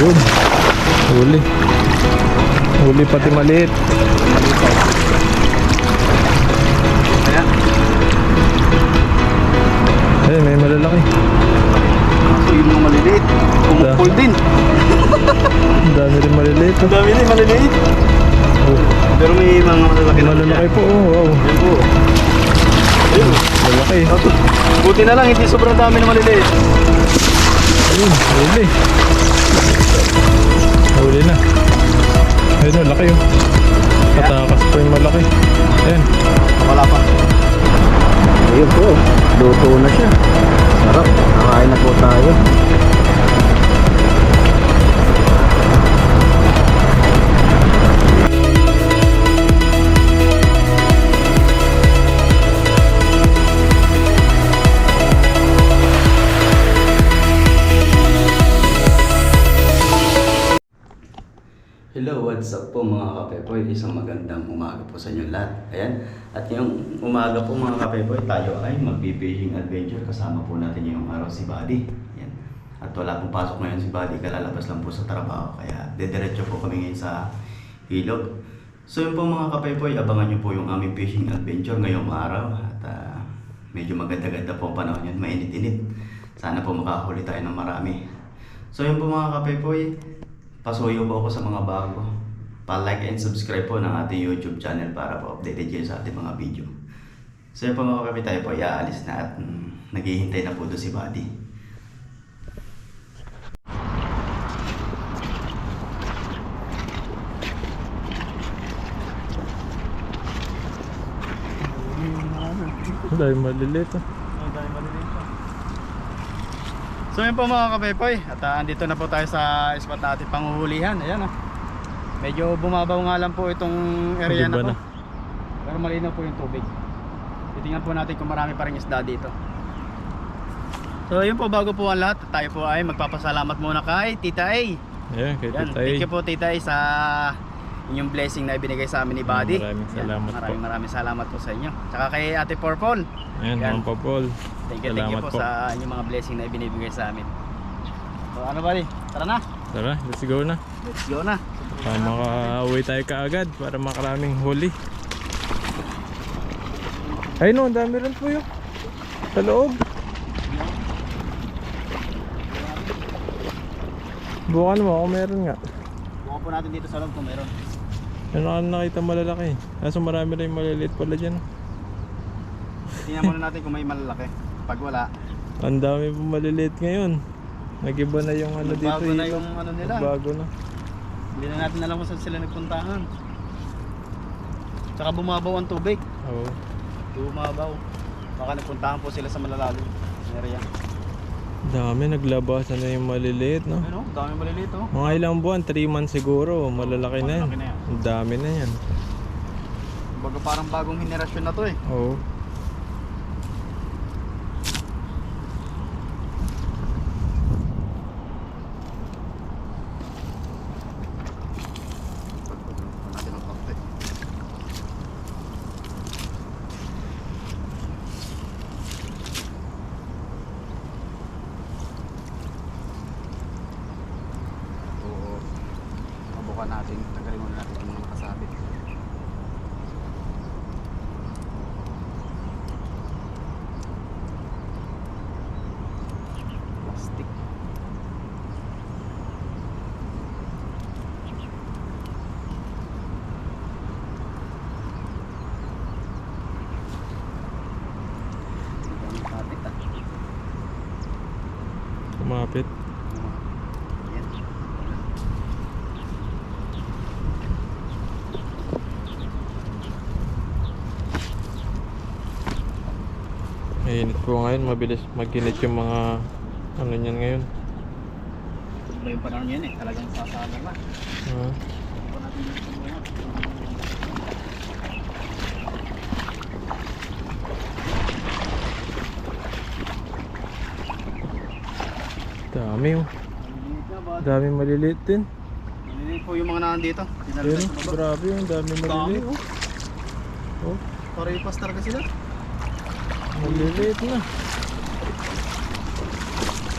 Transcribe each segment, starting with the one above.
Yun. Huli. Huli pati maliit. Ayan. Eh, may malalaki. So yun yung maliliit. Kumukul din. Ang dami rin maliliit. Ang dami din maliliit. Oh. Pero may mga malalaki na. Malalaki po. Oh, wow. Ayun po. Ayun. Malaki. Buti na lang, hindi sobrang dami na maliliit. Ayun, huli. Huli na. Ayun, malaki yun. Patakas pa yung malaki. Ayun. Wala pa. Ayun po. Luto na siya. Sarap. Nakain na po tayo. Hello, what's up po mga kapepoy? Isang magandang umaga po sa inyo lahat. Ayan. At ngayong umaga po mga kapepoy, tayo ay magbe-fishing adventure. Kasama po natin yung araw si Buddy. Ayan. At wala pong pasok ngayon si Buddy, kalalabas lang po sa trabaho. Kaya dediretso po kami ngayon sa ilog. So yun po mga kapepoy, abangan nyo po yung aming fishing adventure ngayong araw. At medyo maganda-ganda po ang panahon yun, mainit-init. Sana po makahuli tayo ng marami. So yun po mga kapepoy, pasuyo po ako sa mga bago. Pa-like and subscribe po ng ating YouTube channel para po updated kayo sa ating mga video. So yun po mga kapatid, tayo po iaalis na at naghihintay na po doon si Buddy. Ang dami maliliit. So yun po mga kapepoy, at andito na po tayo sa spot natin panghuhulihan. Ayan medyo bumabaw nga lang po itong area na to. Pero malinaw po yung tubig. Titingnan po natin kung marami pa rin isda dito. So yun po, bago po ang lahat, tayo po ay magpapasalamat muna kay Tita A. Ayan, kay Yan, Tita A. thank you po Tita A sa inyong blessing na ibinigay sa amin ni Buddy. Maraming salamat po. Maraming salamat po sa inyo. Tsaka kay Ate Purple. Ayan, Yan. Ma'am Popol. Thank you Salamat po po sa inyong mga blessing na ibinibigay sa amin. So ano Buddy? Tara na. Tara, let's go na. Let's go na. Makauwi tayo kaagad para makaraming huli. Ay no, ang dami rin po yun sa loob. Bukan mo kung meron nga. Bukan po natin dito sa loob kung meron. Ano ka nakita malalaki? Kaso marami rin maliliit pala dyan. Tingnan muna natin kung may malalaki. Pag wala, Ang dami po maliliit ngayon. Nag-iba na yung ano dito. bago na yung ano nila. Bago na. Hindi na natin alam kung saan sila nagpuntahan. Tsaka bumabaw ang tubig. Oo. Bumabaw. Baka nagpuntahan po sila sa malalalim area. Dami, naglabasan na yung maliliit, no? Ano? Dami maliliit oh. Mga ilang buwan, 3 months siguro, malalaki na yan. Malalaki na yan. Ang dami na yan. Baga parang bagong henerasyon na to eh. Oo. Natin ang konti. Oo. Mabukan natin. Tanggalin muna natin yung mga nakasabit. Plastic. Kapit ah. Kumapit. Yan. Mainit po ngayon, mabilis maginit yung mga ano niyan ngayon. Iba yung panahon yan eh. Talagang sasama na. Ah. Dami oh. Dami maliliit din. Maliliit po yung mga nandito. Ayun, grabe yung dami maliliit. Oh, Paripas talaga sila. maliliit na.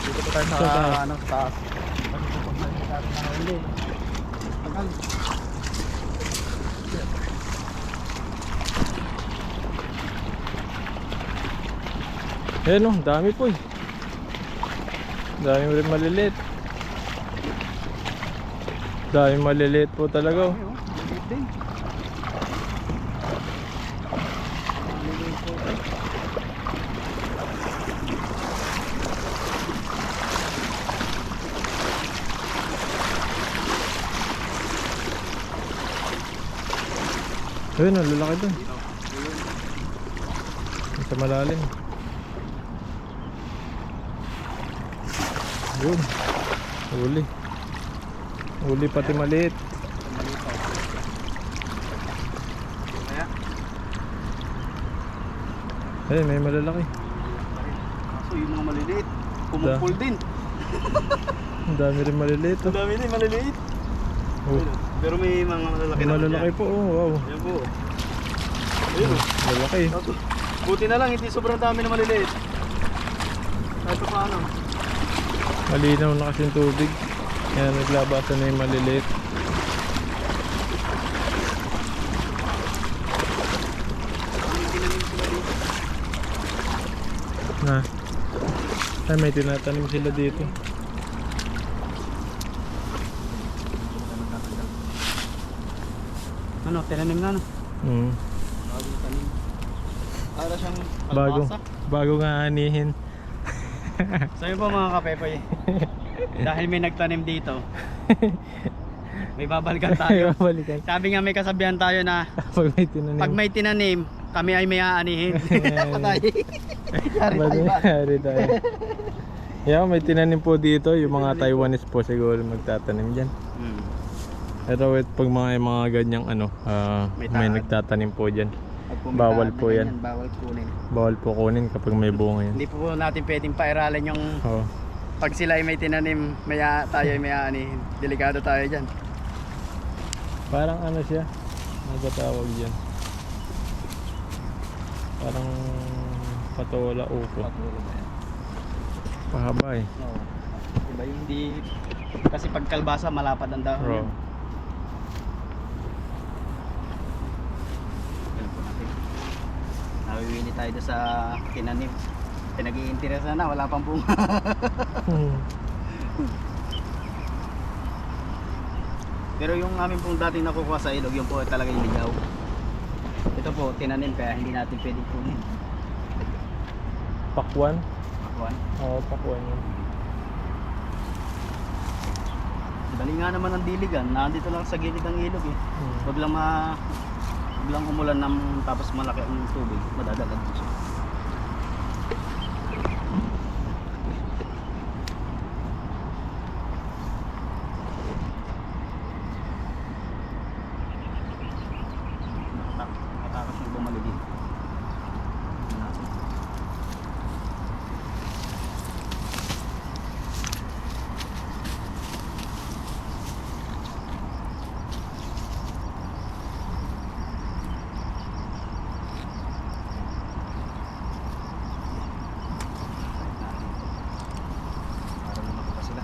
Dito pa tayo Sa sa taas. ano, sa taas. natin nakahuli. Tagal. Ayan oh, dami po eh. Dami rin maliliit. Dami maliliit po talaga oh. Ay, oh, maliit din. Maliit po. Ayun, ang lalaki dun. Sa malalim. Yun. Uli. Uli pati maliit. Kaya, Ayun, may malalaki. kaso yung mga maliliit, pumupul din. Ang dami rin maliliit Ang oh. dami din maliliit. Oh. Pero may mga malalaki May naman malalaki dyan. po oh, wow. Ayan po. Ayun oh. Malalaki. Kaso, buti na lang, hindi sobrang dami na maliliit. Kahit pa paano. Malinaw na kasi yung tubig. Kaya naglabasan na yung maliliit. Na. Ay, may tinatanim sila dito. Ano, tinanim nga no? Mm. Bagong tanim. Para siyang Bago. kalbasa. Bago nga anihin. So yun po mga kapepoy. Dahil may nagtanim dito, may babalikan tayo. Balikan. Sabi nga may kasabihan tayo na Pag may tinanim. pag may tinanim, kami ay may aanihin. Patay. Hari tayo. Yeah, may tinanim po dito. Yung mga Taiwanese po siguro magtatanim dyan. Hmm. Pero wait, pag mga ganyang ano, May may taad. nagtatanim po dyan. Pag Bawal pumitaan po na yan. ganyan, bawal kunin. Bawal po kunin kapag may bunga yan. Hindi po natin pwedeng pairalan yung Oh. pag sila ay may tinanim, tayo ay may aanihin. Delikado tayo dyan. Parang ano siya? Ano ba tawag dyan? Parang patola upo. Pahaba eh. Oo. Diba yung hindi, kasi pag kalbasa malapad ang dahon. Bro. yan. Ayan po natin. Nawiwili tayo doon sa tinanim. Pinag-iinteresan na, wala pang bunga. Pero yung amin pong dating nakukuha sa ilog, yun po talaga yung ligaw. Ito po, tinanim kaya hindi natin pwedeng kunin. Pakwan? Pakuan. Oo, pakwan yun. Dali nga naman ang diligan, nandito lang sa gilid ng ilog eh. Biglang biglang umulan ng tapos malaki ang tubig, madadalag siya. Matakas yung bumaligid. Para lumaki pa sila.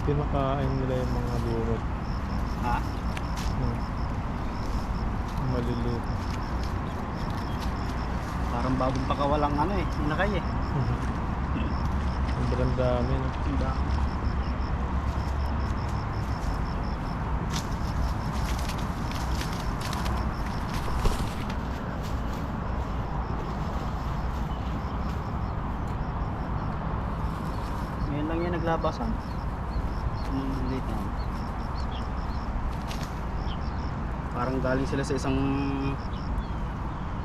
Kinakain nila yung mga burot. Ha? Maliliit. Parang bagong pakawalang ano eh, inakay eh. Sobrang dami. No? Diba? Ngayon lang yan naglabasan. Late yan. Parang galing sila sa isang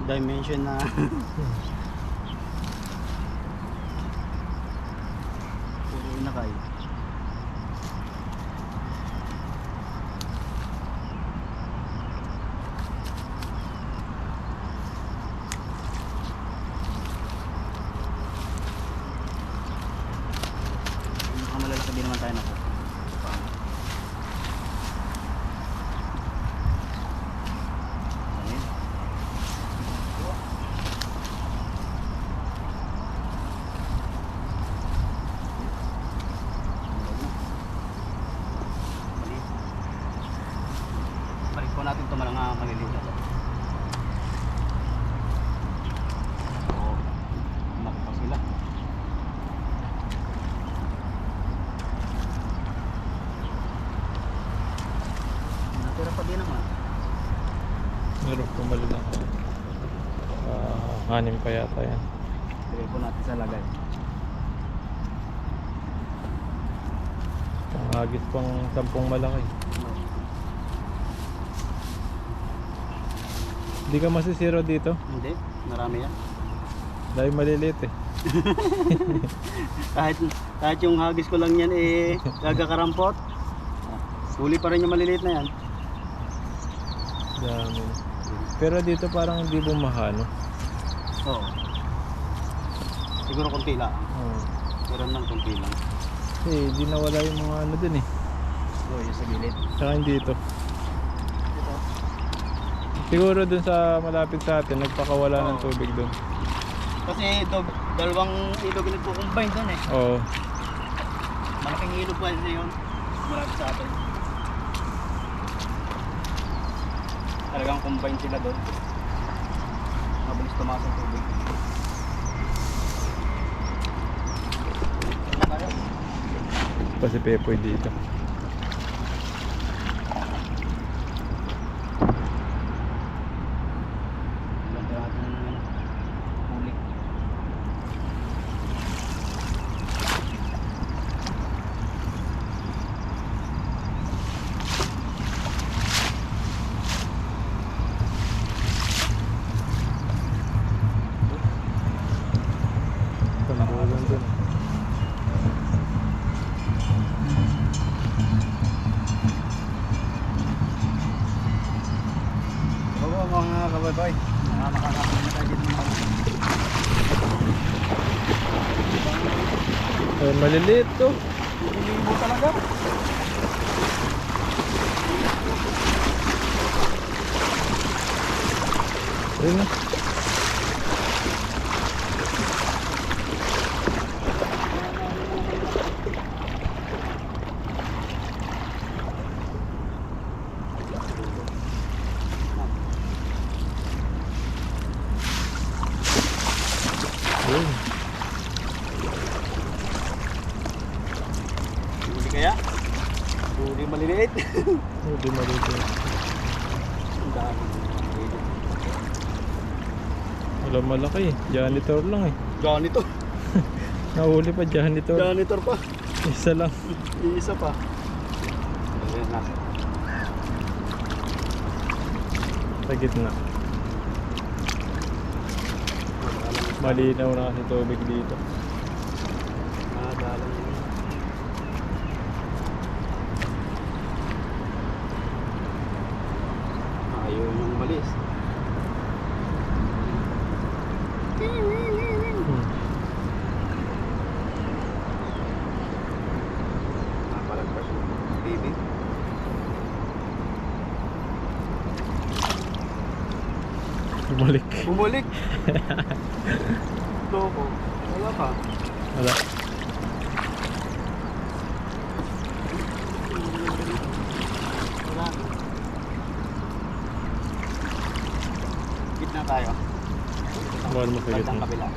dimension na sinakay. Malalaki din naman tayo na po. Ayan. Balik po natin ito mga maliliit na to. Oo. Laki pa sila. Natira pa din naman. Meron po malalaki. Anim pa yata yan. Lagay po natin sa lagay. Pangagis pang 10 malaki. Hindi ka masisiro dito. Hindi, marami yan. Dahil maliliit eh. kahit yung hagis ko lang yan eh gagakarampot. Huli pa rin yung maliliit na yan. Dami. Pero dito parang hindi bumaha, no? Oo. Siguro konti lang. Oo. Meron lang konti lang. Kasi di nawala yung mga ano dun eh. Oo, yung sa gilid. Saka dito. Ito. Siguro dun sa malapit sa atin, nagpakawala ng tubig dun. Kasi dalawang ilog yung nagko-combine doon eh. Oo. Malaking ilog pa yun. Malapit sa atin. Talagang combine sila doon. Mabilis tumaas ang tubig. Pa si Pepoy dito. Huli. Tambulan dun. Oo mga kabaybay, makakapag na tayo dito ng Maliliit to. libo talaga. Ayun na. Ayun. Huli kaya? Huli maliliit. Hindi maliliit. Ang dami. Wala malaki. Janitor lang eh. Janitor. Nahuli pa janitor. Janitor pa. Isa lang. Iisa pa. Ayan na. Sa gitna. Malinaw na kasi tubig dito. Nakadalang yun. Ayaw niyong umalis. Napalagpas yung baby. Bumalik. Bumalik! Loko. Wala pa. Wala. Wala. Gitna tayo. Bawal mo sa Bandang gitna. kabila.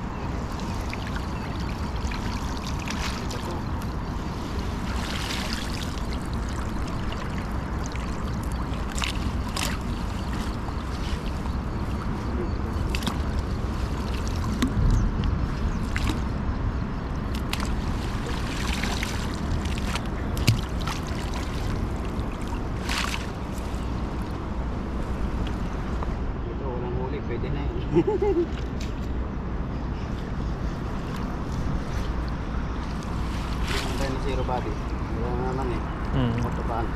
Ito, walang huli. Pwede na yun. Tayo na si zero body. Wala na naman eh. Matapaan.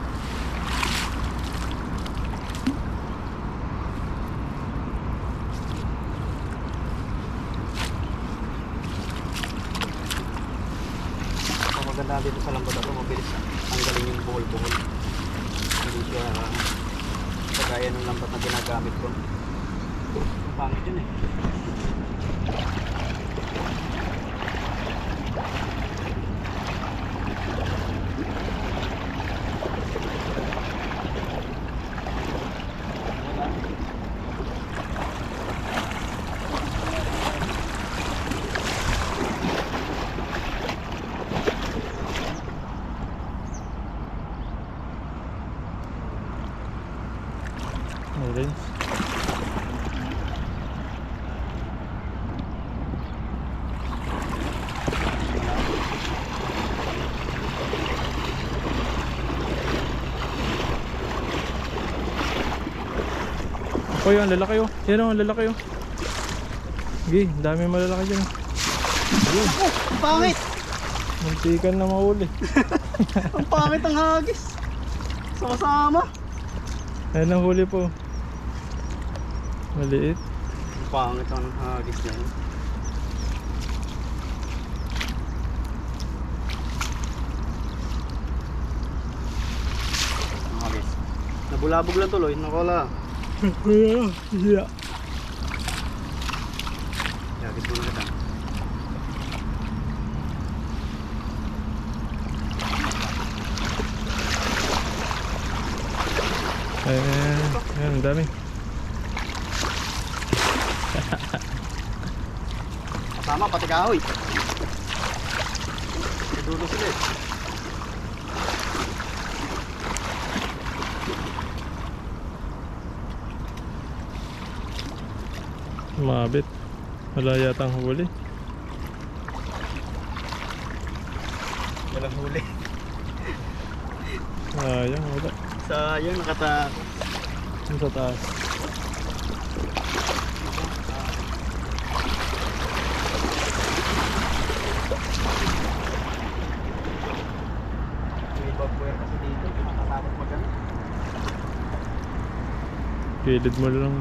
Maganda dito sa lambat ako, mabilis tanggalin yung buhol-buhol. Hindi siya kagaya ng lambat na ginagamit ko. Pangit yun eh. Orange. Oh, yan, lalaki oh. Yan oh, lalaki oh. Sige, dami malalaki dyan. Ayun, Ang pangit! muntikan na mahuli. Ang pangit ang hagis! Sama-sama! Ayun ang huli po. Maliit. Ang pangit ang hagis na yun. Ang hagis. Nabulabog lang tuloy, nakala. Yeah. Hagis mo na kita. Ayan, ang dami. Kasama pati kahoy. May dulo sila eh. Mabit. Wala yatang huli. Walang huli. Ayun, wala. Sayang nakata... Yung sa taas. May bagware kasi dito. Nakakatakot magano. Kilid mo lang.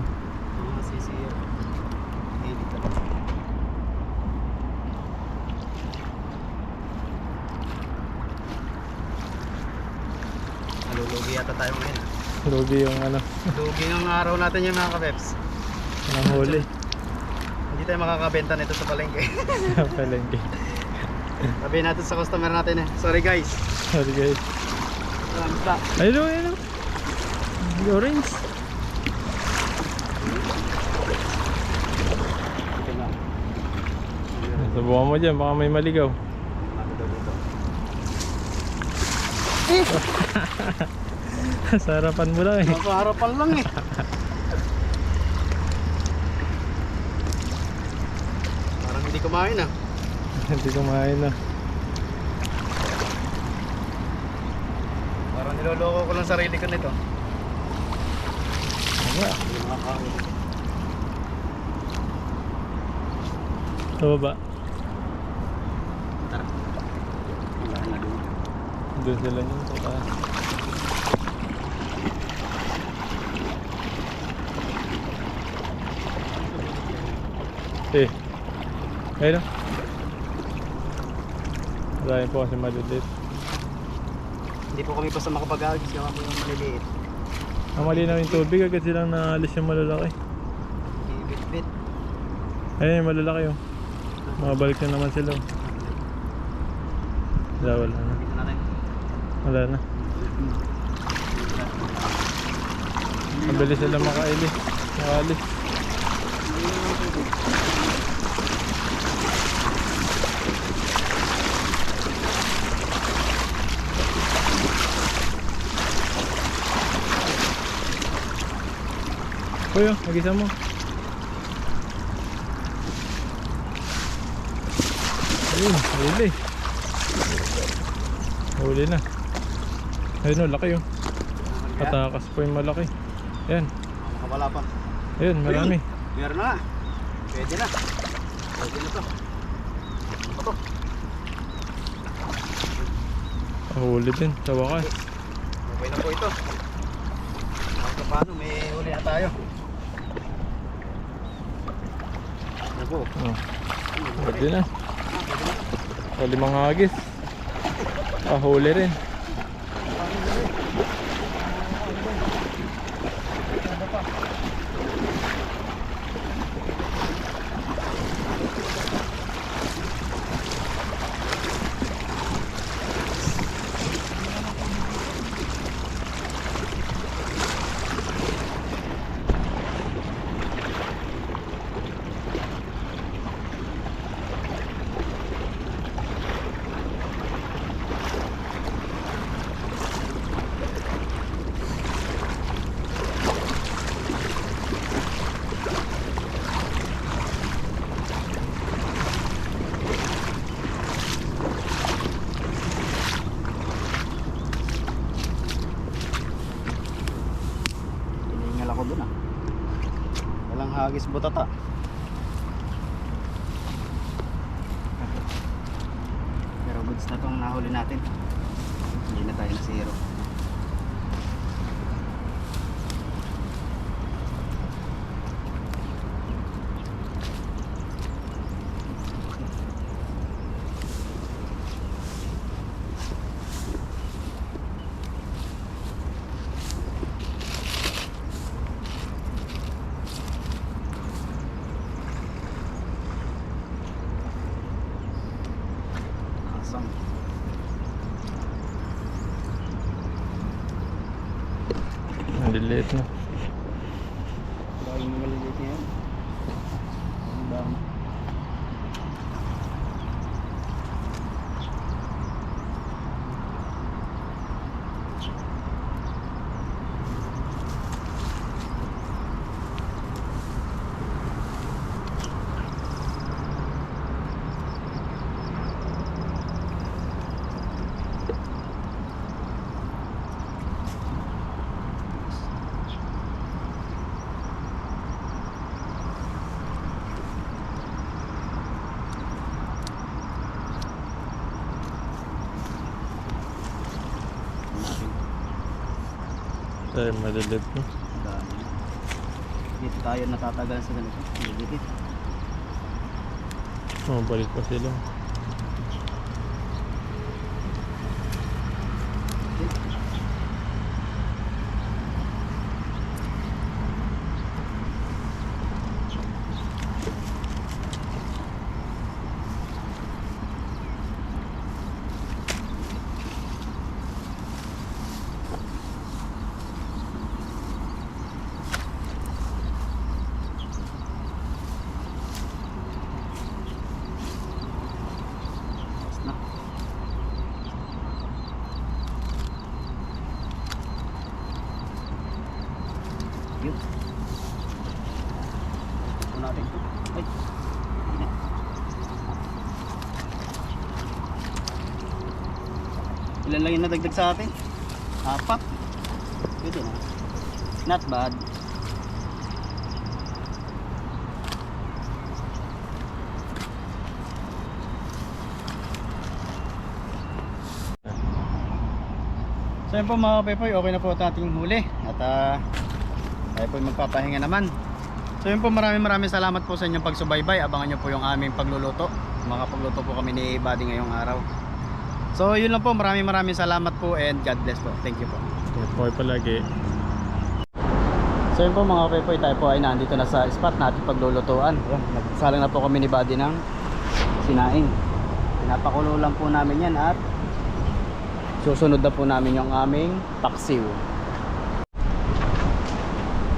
Mga sisir. Edit ka ba? Nalulugi yata tayo ngayon. Lugi yung ano. Lugi ng araw natin yung mga kapeps. Ang huli. Hindi tayo makakabenta nito sa palengke. Palengke. Sabihin natin sa customer natin eh. Sorry guys. Sorry guys. Salamat pa. Ayun o, ayun o. Orange. Ito na. Subukan mo dyan, baka may maligaw. Sa harapan mo lang eh. Nasa harapan lang eh. Parang hindi kumain ah. Hindi kumain na. Parang niloloko ko lang sarili ko nito. Wala. Hindi makakahuli. Sa baba. Tara. Wala na doon. Doon sila yun sa taas. Eh. Ayun o. Marami po kasi maliliit. Hindi po kami basta makapag-agis kaya po yung maliliit. Ang malinaw yung tubig, agad silang naalis yung malalaki. Bit-bit. Ayun yung malalaki oh. Makabalik na naman sila. Wala na. Dito natin. Wala na. Mabilis sila makaalis. Kuya, mag-isa mo. Ayun, huli. Huli na. Ayun o, laki oh. Patakas po yung malaki. Ayan, Nakawala pa. ayun, marami. Meron na. Pwede na. Pwede na to. Ano to? Huli din sa wakas. Okay na po ito. Kahit paano, may huli na tayo. Ano po? Oh. Pwede na. O, 5 hagis. Huli rin. Hiningal ako dun ah. Walang hagis butata. Pero goods na tong nahuli natin. Hindi na tayo na zero. Asang. Maliliit na. Laging maliliit yan. Ang dami. Ay, maliliit na. Dami. Dito tayo natatagal sa ganito. Maliliit. Oh, balik pa sila. Na. Yun. Ito natin ito. Ay. Hindi. Ilan lang yung nadagdag sa atin? 4. Pwede na. Not bad. So yun po mga kapepoy, okay na po ating huli. At tayo po magpapahinga naman. So yun po, maraming salamat po sa inyong pagsubaybay. Abangan nyo po yung aming pagluluto. Makapagluto po kami ni Buddy ngayong araw. So yun lang po, maraming salamat po and God bless po. Thank you po. Poy palagi. So yun po mga kapepoy, tayo po ay nandito na sa spot natin paglulutuan. Nagsalang na po kami ni Buddy ng sinaing. Pinapakulo lang po namin yan at susunod na po namin yung aming paksiw.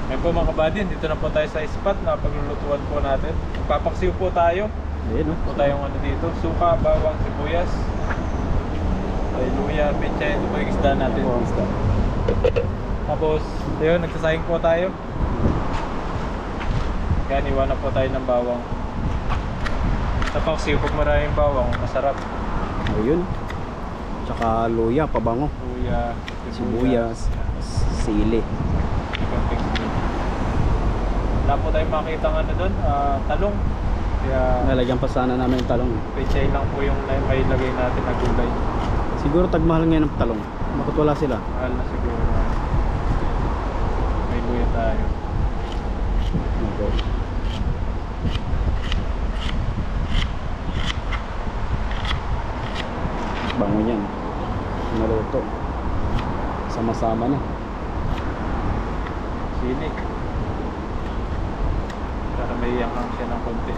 Ngayon po mga kabadin, dito na po tayo sa spot na paglulutuan po natin. Papaksiw po tayo. Ayun, Po tayong ano dito, suka, bawang, sibuyas, ay luya, pecha, ito po yung isda natin. Tapos, ayun, nagsasayang po tayo. Kaya niwan na po tayo ng bawang. Sa paksiw, pag maraming bawang, masarap. Ayun. Tsaka luya, pabango. Luya, Sibuyas, sili. Wala po tayong makita ng ano doon, talong. Kaya Nalagyan pa sana namin yung talong. pechay lang po yung may lagay natin na gulay. Kasi Siguro tagmahal ngayon ng talong. Bakit wala sila? Mahal na siguro. May luya tayo. Okay. Bango yan. Naluto. Sama-sama na. Sinig. Para may yakang siya ng konti.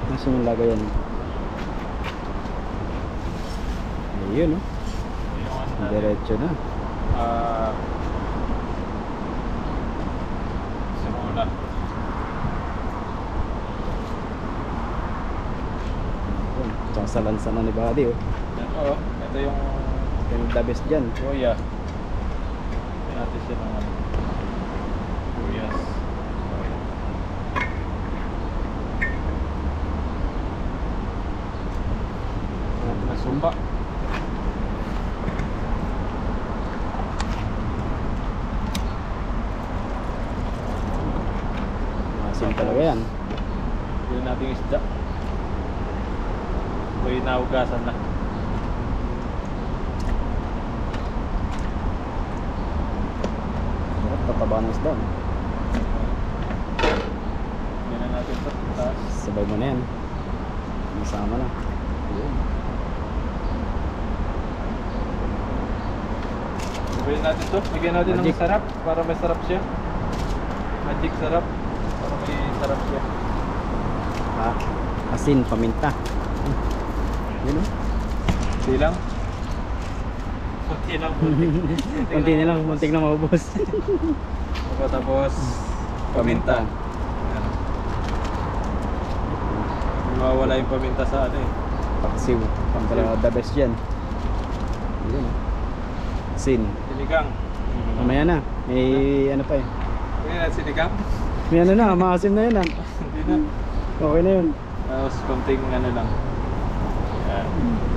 Nasa yung lagayan? Ayun, no? Yung ano natin. Diretso na. Simula. Tsaka sa lansa na ni Buddy, oh. Yan po. Ito yung Yung the best dyan. kuya. Yan natin siya ng ano. Kuyas. Nasupa. Masin talaga yan. Yun natin isda. Ito yung naugasan na. Sarap, tataba ng isda. Yan na natin ito. Taas. Sabay mo na yan. Masama na. Ayun. Sabayin natin ito. Bigyan natin ng Magic. sarap para may sarap siya. Magic sarap. Para may sarap siya. Ah, asin, paminta. Yun, oh. Hindi lang. Kunti lang. Kunti na lang, muntik na maubos. Tapos paminta. Yan. Mawawala yung paminta sa ano eh. Paksiw. Pampala the best yan. Yun, oh. Asin. Sinigang. Mamaya na. May ano pa eh. Hindi na sinigang. May ano na, maasim na yun, ah. Hindi na. Okay na yun. Tapos konting ano lang. Yan.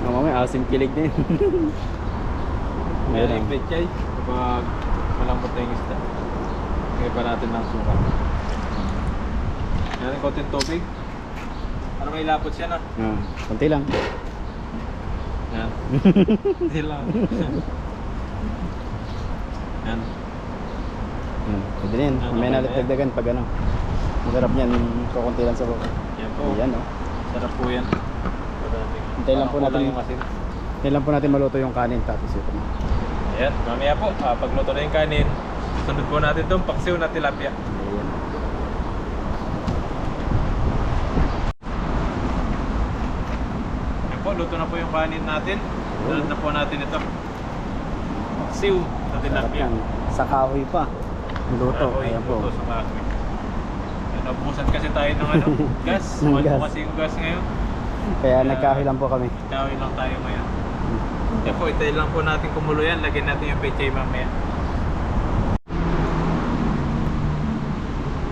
Mamaya, asim kilig na yun. Meron yung pechay kapag malambot na yung isda. Lagay pa natin ng suka. Meron konting tubig. Para may lapot siya na. Ah, konti lang. Yan. Hindi lang. Yan. Yan, pwede na yan. Ano, Mamaya na okay na yan. dagdagan pag ano. Masarap yan, kukunti lang sa baba. Yan po. Ayan, oh. Sarap po yan. Hintayin lang po natin. Yung asin. Yan lang po natin maluto yung kanin, tapos ito na. Ayan. Mamaya po, pagluto na yung kanin, sunod po natin itong paksiw na tilapia. Ayan. Yan po, luto na po yung kanin natin. Sunod na po natin ito. Paksiw na Sarap tilapia. yan. Sa kahoy pa. Luto. Ayan po. Luto sa kahoy. Nabusan kasi tayo ng ano, gas. Ng Mahal po gas. kasi yung gas ngayon. Kaya nagkahoy lang po kami. Kahoy lang tayo ngayon. Yan po, itayin lang po natin kumulo yan. Lagyan natin yung pechay mamaya.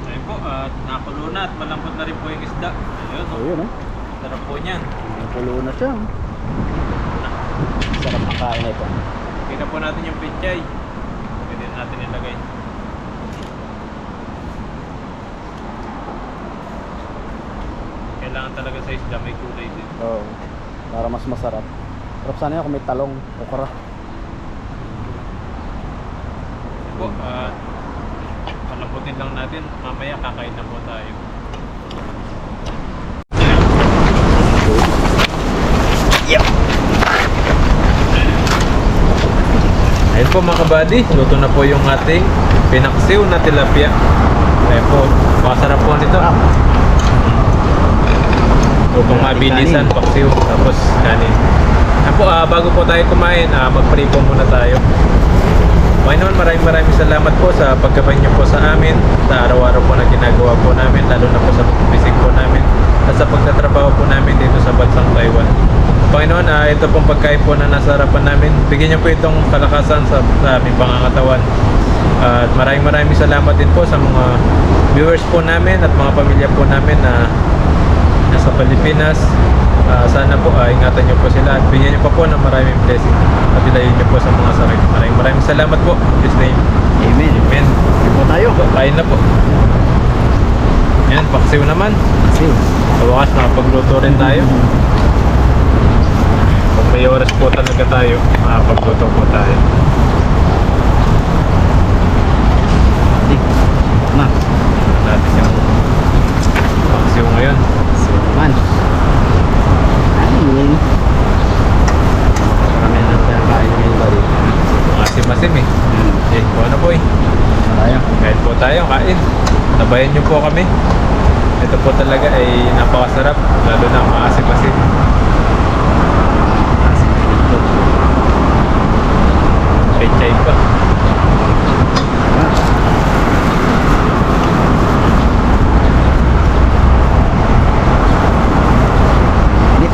Ayun po, at nakulo na at malambot na rin po yung isda. Ayun, So yun, oh. sarap po niyan. Nakulo na siya. Sarap ang kain na ito. Lagyan na po natin yung pechay. Pwede na natin ilagay. Kailangan talaga sa isda may kulay din. Oo. Para mas masarap. Sarap sana yun kung may talong, okra. Yan po, palambutin lang natin. Mamaya kakain na po tayo. Ayun po mga kabady, luto na po yung ating pinaksiw na tilapia. Ayun po, masarap po nito. Lutong mabilisan, paksiw, tapos kanin. Ayun po, bago po tayo kumain, mag-pray po muna tayo. Panginoon, maraming salamat po sa pagkabay niyo po sa amin, sa araw-araw po na ginagawa po namin, lalo na po sa pagbibisit po namin, at sa pagtatrabaho po namin dito sa bansang Taiwan. Panginoon, ito pong pagkain po na nasa harapan namin, bigyan niyo po itong kalakasan sa aming pangangatawan. At maraming salamat din po sa mga viewers po namin at mga pamilya po namin na nasa Pilipinas. Sana po ingatan niyo po sila at bigyan niyo pa po ng maraming blessing at ilayin niyo po sa mga sakit. Maraming salamat po. In His name. Amen. Amen. Kain po tayo. Kain na po. Yan, paksiw naman. Kasi, Sa wakas, nakapagluto rin tayo. po talaga tayo. Makapagluto po tayo. Di. Ma. Natin yung paksiw ngayon. Man. Ay. Kami na tayo kain ngayon ba dito? Masim-masim eh. Eh, kung ano po eh. Tayo. Kain po tayo, kain. Tabayan niyo po kami. Ito po talaga ay napakasarap. Lalo na maasim-masim. Chay-chay pa. Hindi.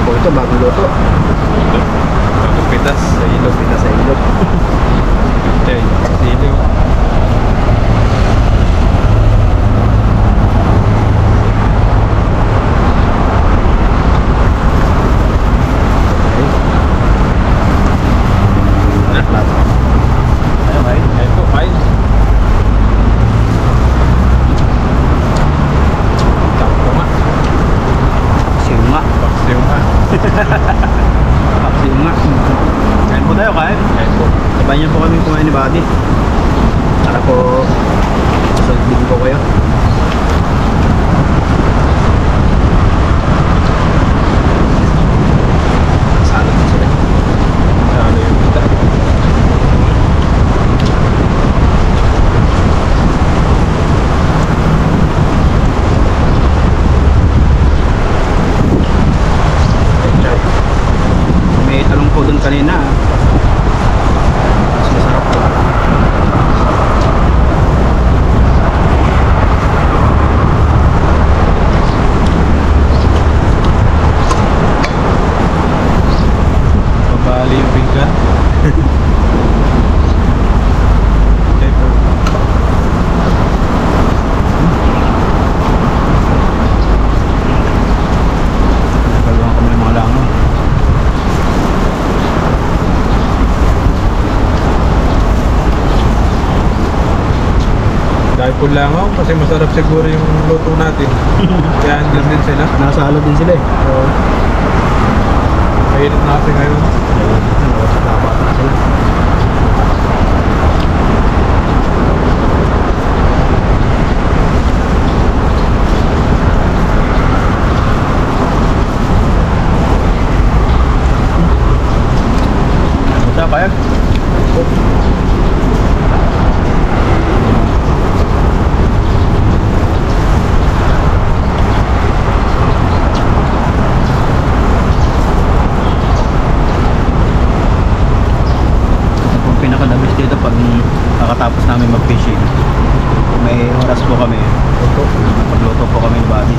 Po ito, bagong luto. Ito. Bagong pitas sa ilog. Pita sa ilog. Chay, sa ilog. Tayo, kain. Kain po, kain. Takpo nga. Siyuma. Paksiw nga. Siyuma. Kain po tayo, kain. Kain po. Sabayan niyo po kami kumain ni Buddy. Para po sasagbin ko kayo. Salad po sila. Ano yung pita? Chay. May talong po doon kanina. Mas masarap po. Mabali yung pinggan. Chay po. Nagkaluhan kami ng mga langaw. Dahil po langaw kasi masarap siguro yung luto natin. Kaya andyan din sila. Nasalo din sila eh. So, mainit na kasi ngayon. Dapat na sila. Basta kaya? Ito po pinaka-dabis dito pag nakatapos namin mag-fishing. Kung may oras po kami, pagluto po kami ng Buddy.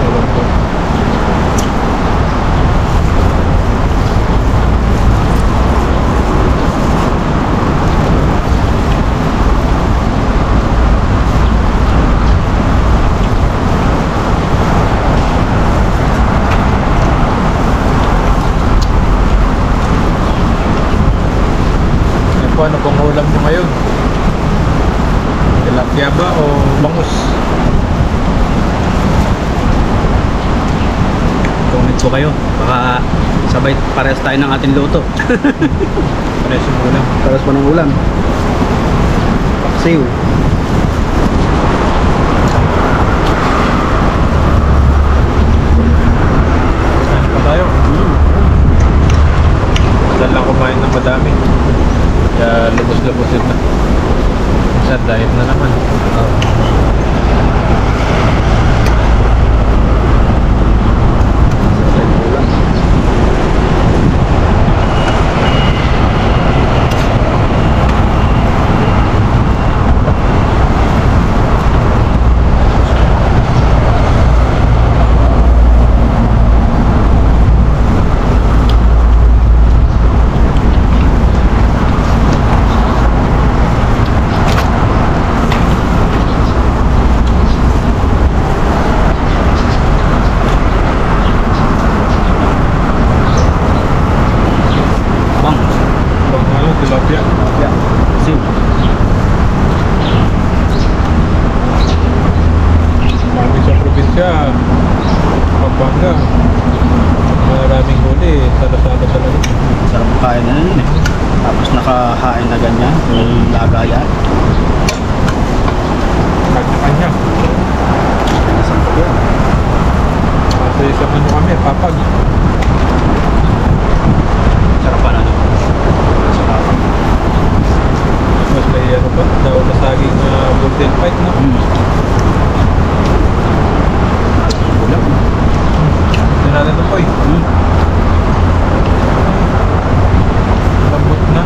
Ewan ko. Po, ano pong ulam nyo ngayon? Tilapia ba o bangus? Comment po kayo. Baka sabay parehas tayo ng ating luto. Pares yung ulam. Parehas pa ng ulam. Paksiw. Kain pa tayo. Dahil lang kumain ng madami. Kaya lubos-lubosin na. Sa diet na naman. kumakain na yun eh. Tapos nakahain na ganyan, yung lagayan. Kanya-kanya. Nasaan po yan? Kasi isang ano kami, papag. Sarapan ano? Sarapan. Mas may ano pa, daw na saging golden fight, no? Ulam. Ito natin ito po eh. Lambot na.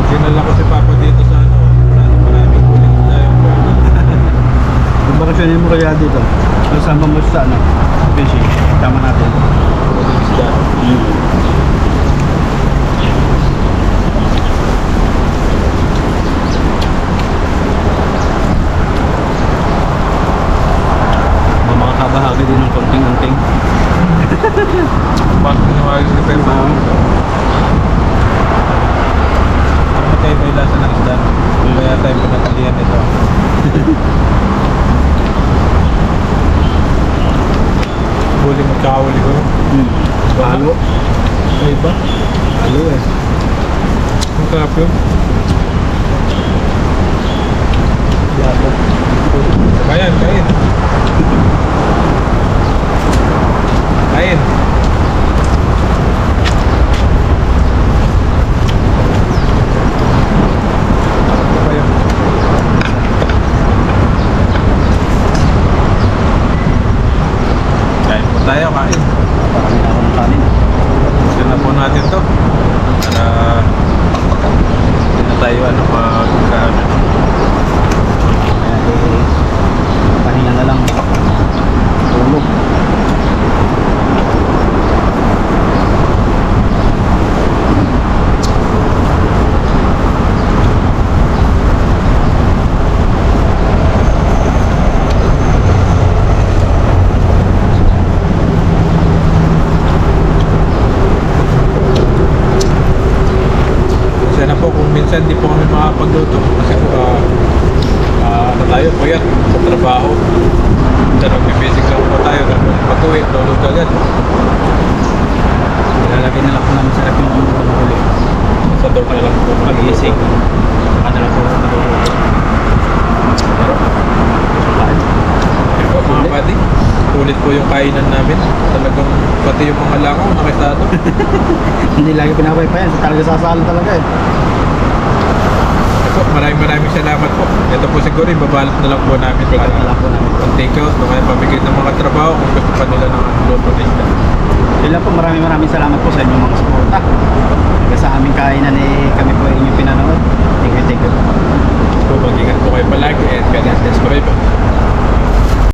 Dinala ko si Papa dito sa ano, maraming huling tayo. Bakasyonin mo kaya dito? Kasama mo sa ano? Fishing. Tama natin. Huling isda. Makakabahagi din ng konting-konting. Bakit tinawagin si Pepa? Ano kayo may lasa ng isda? Kaya tayo pinatalian nito. Huli mo tsaka huli ko. Halo. May iba? Halo eh. Ang sarap yun. Yabo. Kain, kain. Kain. Ano ba yun? Kain po tayo, kain. Parang na ako ng kanin. Gusto na po natin to. Para hindi na tayo ano magkano. Kaya eh, pahinga na lang. Tulog. Kasi na po kung minsan di po kami makapagluto kasi po ano tayo puyat sa trabaho. Minsan nagbibisig lang po tayo tapos pag-uwi, tulog agad. Nilalagay na lang po namin sa rep yung huli. Sa door na lang po Pag-iisig. Saka na lang po naluluto. Pero, kain. Yun po mga buddy, ulit po yung kainan namin. Talagang pati yung mga langaw nakisado. Hindi lagi pinapay pa yan. Talaga sasalo talaga eh. Po, maraming salamat po. Ito po siguro ibabalot na lang po namin Take out na para lang po namin. pang take out o kaya pamigay ng mga trabaho kung gusto pa nila ng luto na isda. Yun lang po, maraming salamat po sa inyong mga suporta. Hanggang sa aming kainan eh, kami po ay inyong pinanood. Thank you, thank you. So mag-ingat po kayo palagi and God bless. Bye-bye po.